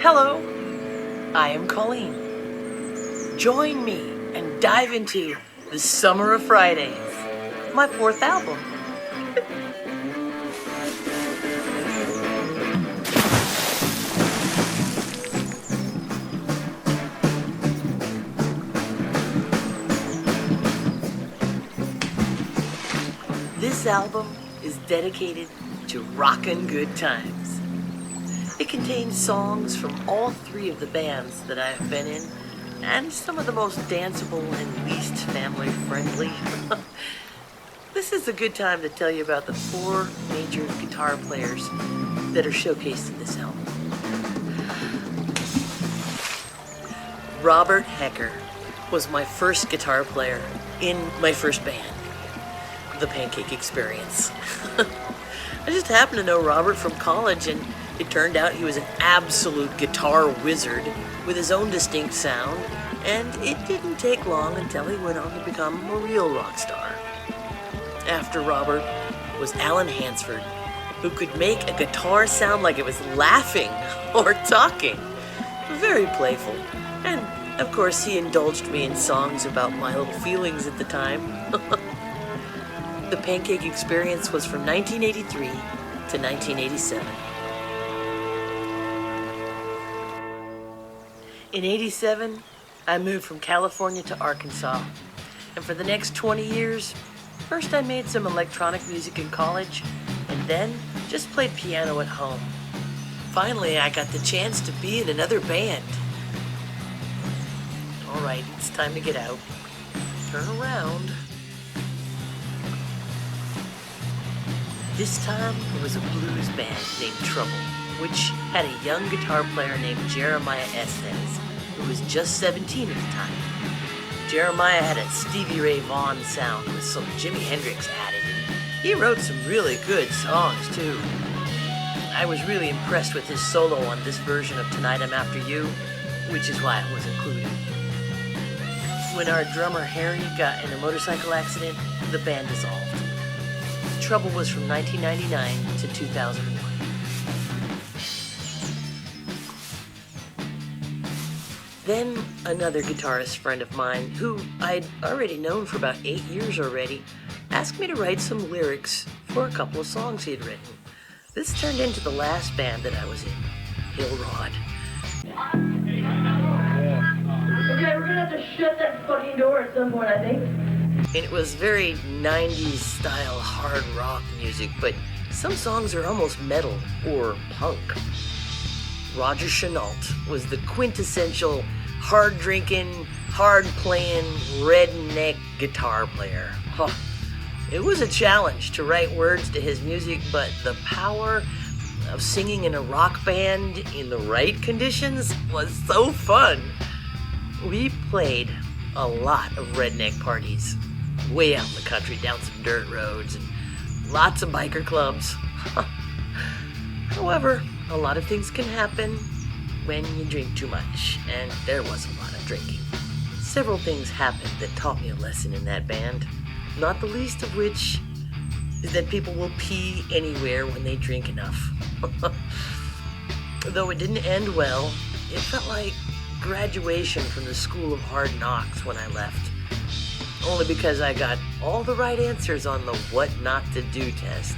Hello, I am Colleen. Join me and dive into the Summer of Fridays, my 4th album. This album is dedicated to rockin' good times. It contains songs from all 3 of the bands that I have been in, and some of the most danceable and least family friendly. This is a good time to tell you about the 4 major guitar players that are showcased in this album. Robert Hecker was my first guitar player in my first band, The Pancake Experience. I just happened to know Robert from college, and it turned out he was an absolute guitar wizard with his own distinct sound, and it didn't take long until he went on to become a real rock star. After Robert was Alan Hansford, who could make a guitar sound like it was laughing or talking. Very playful. And of course he indulged me in songs about my little feelings at the time. The Pancake Experience was from 1983 to 1987. In '87, I moved from California to Arkansas, and for the next 20 years, first I made some electronic music in college, and then just played piano at home. Finally, I got the chance to be in another band. All right, it's time to get out. Turn around. This time, it was a blues band named Trouble, which had a young guitar player named Jeremiah Estes, who was just 17 at the time. Jeremiah had a Stevie Ray Vaughan sound with some Jimi Hendrix added, and he wrote some really good songs too. I was really impressed with his solo on this version of Tonight I'm After You, which is why it was included. When our drummer Harry got in a motorcycle accident, the band dissolved. Trouble was from 1999 to 2001. Then another guitarist friend of mine, who I'd already known for about 8 years already, asked me to write some lyrics for a couple of songs he had written. This turned into the last band that I was in, Hill Rod. Okay, we're gonna have to shut that fucking door at some point, I think. And it was very 90s style hard rock music, but some songs are almost metal or punk. Roger Chenault was the quintessential hard-drinking, hard-playing, redneck guitar player. Huh. It was a challenge to write words to his music, but the power of singing in a rock band in the right conditions was so fun. We played a lot of redneck parties, way out in the country, down some dirt roads, and lots of biker clubs. However, a lot of things can happen when you drink too much, and there was a lot of drinking. Several things happened that taught me a lesson in that band, not the least of which is that people will pee anywhere when they drink enough. Though it didn't end well, it felt like graduation from the School of Hard Knocks when I left. Only because I got all the right answers on the what not to do test.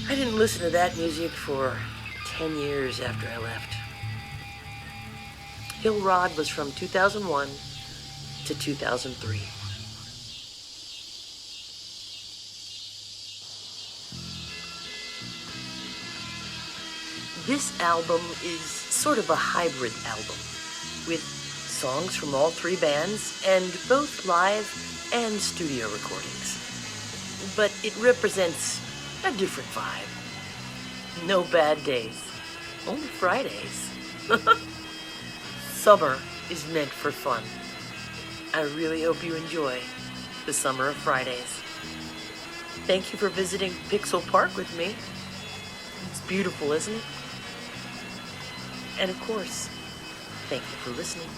I didn't listen to that music for 10 years after I left. Hill Rod was from 2001 to 2003. This album is sort of a hybrid album, with songs from all 3 bands and both live and studio recordings. But it represents a different vibe. No bad days, only Fridays. Summer is meant for fun. I really hope you enjoy the Summer of Fridays. Thank you for visiting Pixel Park with me. It's beautiful, isn't it? And of course, thank you for listening.